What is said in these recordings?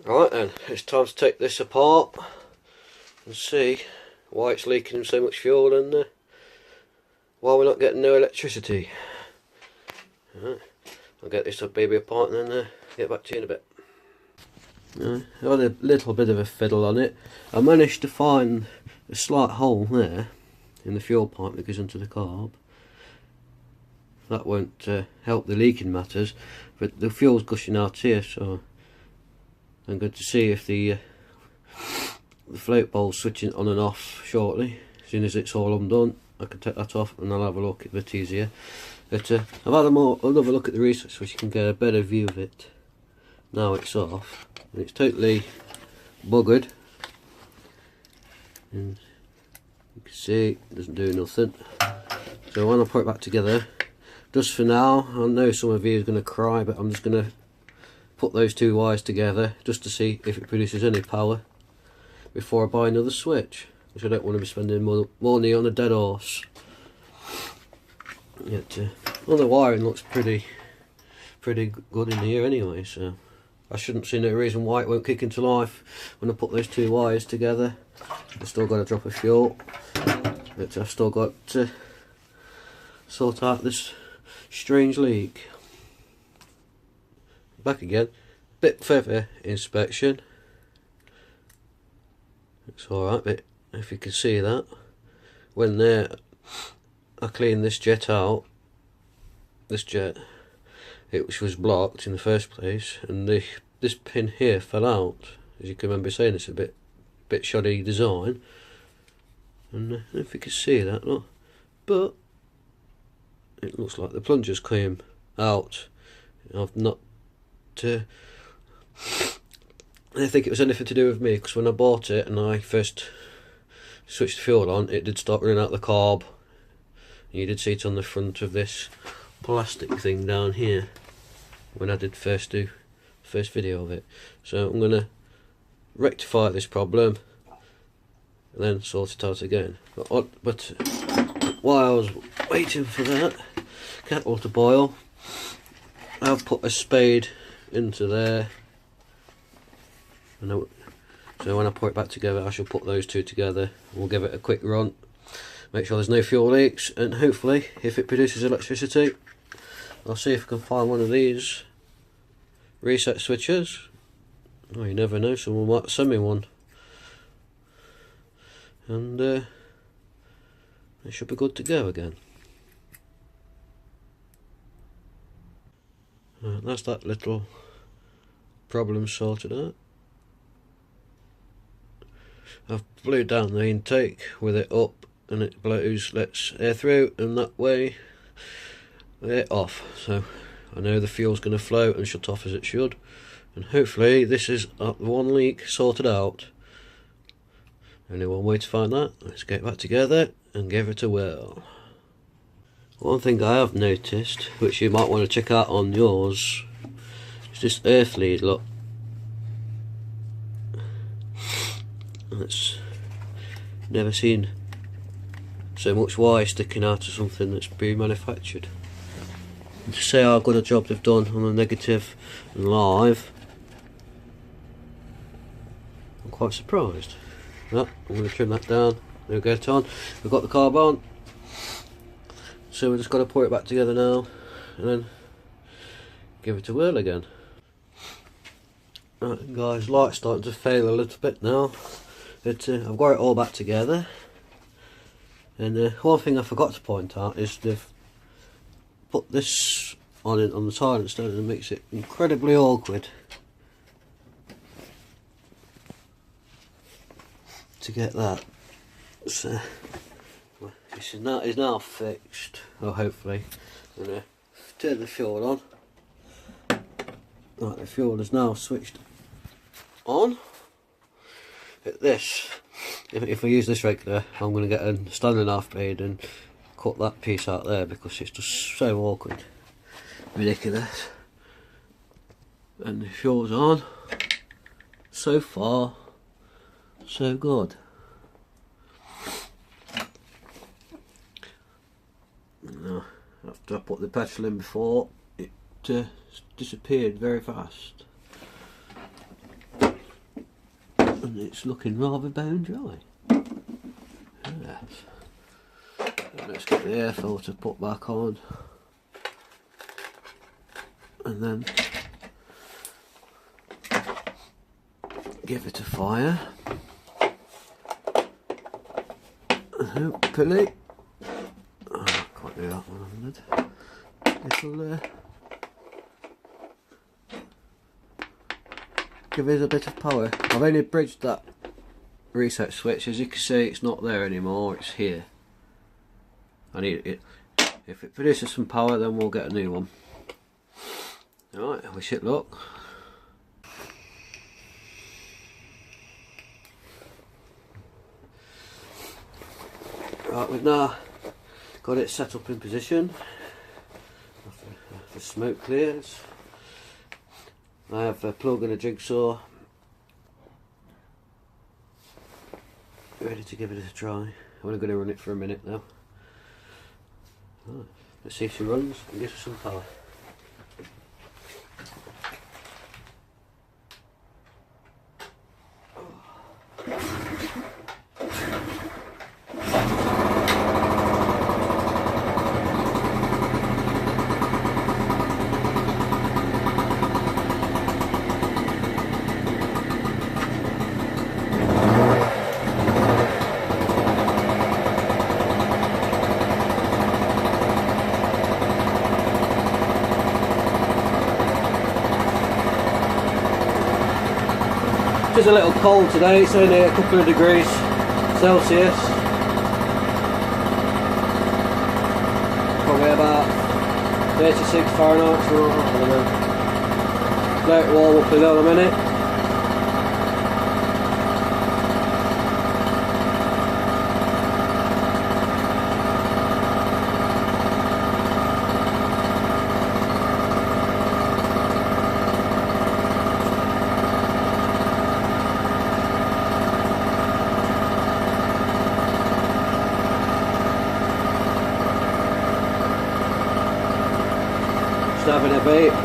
Right then, it's time to take this apart and see why it's leaking so much fuel and why we're not getting no electricity. Right, I'll get this baby apart and then get back to you in a bit. I had a little bit of a fiddle on it. I managed to find a slight hole there in the fuel pipe that goes into the carb. That won't help the leaking matters, but the fuel's gushing out here, so I'm going to see if the float bowl's switching on and off shortly. As soon as it's all undone, I can take that off and I'll have a look. It's a bit easier. But I've had another look at the reset switch. You can get a better view of it. Now it's off. And it's totally buggered. And you can see it doesn't do nothing. So when I put it back together, just for now, I know some of you are going to cry, but I'm just going to put those two wires together just to see if it produces any power before I buy another switch, because I don't want to be spending more money on a dead horse. Yet, well, the wiring looks pretty good in here anyway, so I shouldn't see no reason why it won't kick into life when I put those two wires together. I've still got a drop of fuel, but I've still got to sort out this strange leak. Back again, bit further inspection. It's alright, but if you can see that, when I cleaned this jet out, which was blocked in the first place, and this pin here fell out. As you can remember saying, it's a bit shoddy design, and if you can see that, look, but it looks like the plungers came out. I've not I don't think it was anything to do with me, because when I bought it and I first switched the fuel on, it did start running out the carb. You did see it on the front of this plastic thing down here when I did first video of it. So I'm going to rectify this problem and then sort it out again. But while I was waiting for that kettle to boil, I've put a spade into there, and so when I put it back together, I shall put those two together. We'll give it a quick run, make sure there's no fuel leaks, and hopefully if it produces electricity, I'll see if I can find one of these reset switches. Oh, you never know, someone might send me one, and it should be good to go again. That's that little problem sorted out. I've blew down the intake with it up, and it lets air through, and that way it's off. So I know the fuel's going to flow and shut off as it should, and hopefully this is the one leak sorted out. Only one way to find that. Let's get back together and give it a whirl. One thing I have noticed, which you might want to check out on yours, is this earth lead, look. It's never seen so much wire sticking out of something that's been manufactured. And to say how good a job they've done on the negative and live, I'm quite surprised. Right, I'm going to trim that down, we'll get on. We've got the carb on, so we've just got to put it back together now and then give it a whirl again. Right guys, light's starting to fail a little bit now, but I've got it all back together. And one thing I forgot to point out is they've put this on it on the silent stand, and it makes it incredibly awkward to get that. So this is now fixed, or hopefully. I'm going to turn the fuel on. Right, the fuel is now switched on. If I use this regular, I'm going to get a standing half blade and cut that piece out there, because it's just so awkward, ridiculous. And the fuel's on. So far, so good. Now, after I put the petrol in before, it disappeared very fast. and it's looking rather bone dry. Yes. Let's get the air filter put back on, and then give it a fire, and hopefully, oh, I can't do that one, it'll give us a bit of power. I've only bridged that reset switch. As you can see, it's not there anymore, it's here. I need it. If it produces some power, then we'll get a new one. Alright, wish it luck. Right, we've now got it set up in position. The smoke clears. I have a plug and a jigsaw ready to give it a try. I'm only going to run it for a minute now. Right, let's see if she runs and gives us some power. It's a little cold today, it's only a couple of degrees Celsius, probably about 36 Fahrenheit, so I don't know. Let it warm up in a minute. Having a vape.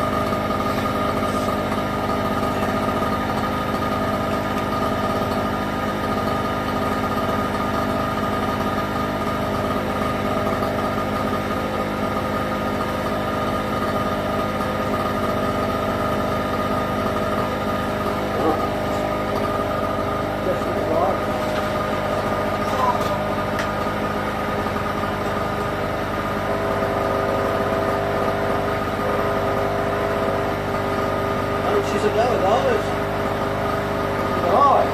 She's a go with those. Right.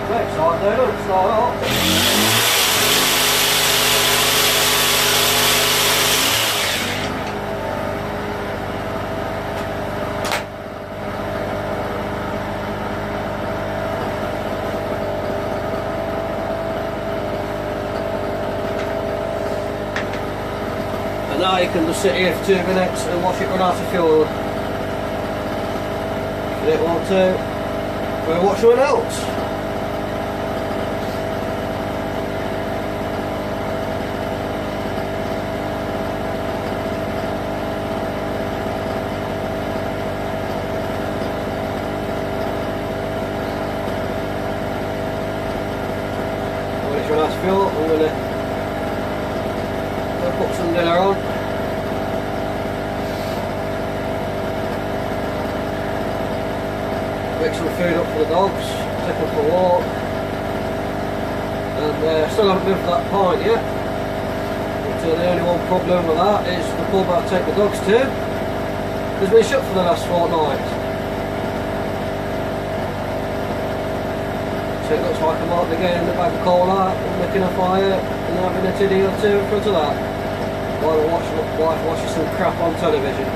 Next time, they don't start off. Now you can just sit here for 2 minutes and watch it run out of fuel. If you don't want to, go watch someone else. When it's run out of fuel, I'm going to put some dinner on. Make some food up for the dogs, take them for a walk, and still haven't moved to that point yet. But the only one problem with that is the pub I take the dogs to has been shut for the last fortnight. So it looks like I might be getting the bag of cola and making a fire and having a tiddy or two in front of that while I wife watches some crap on television.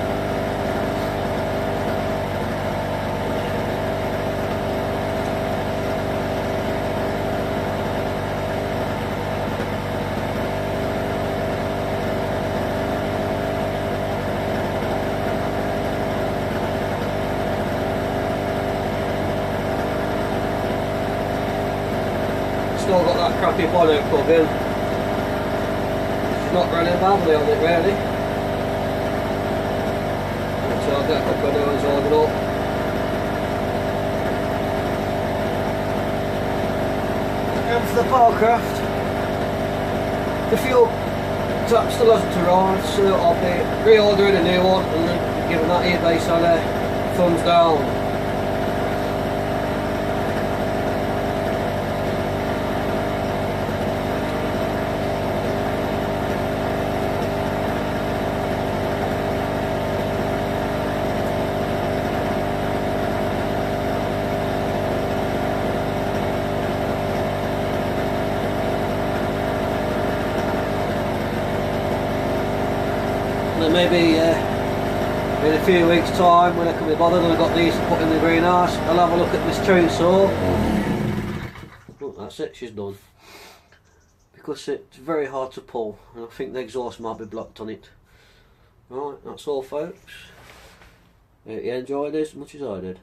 still got that crappy bonnet plug in. She's not running badly on it really. So I'll get a couple of new ones ordered up. And for the Powercraft, the fuel tap still hasn't arrived, so I'll be reordering a new one and then giving that eBay seller thumbs down. And maybe in a few weeks time, when I can be bothered and I've got these to put in the greenhouse, I'll have a look at this chainsaw. Oh, that's it, she's done. Because it's very hard to pull and I think the exhaust might be blocked on it. Right, that's all folks. Hope you enjoyed this as much as I did.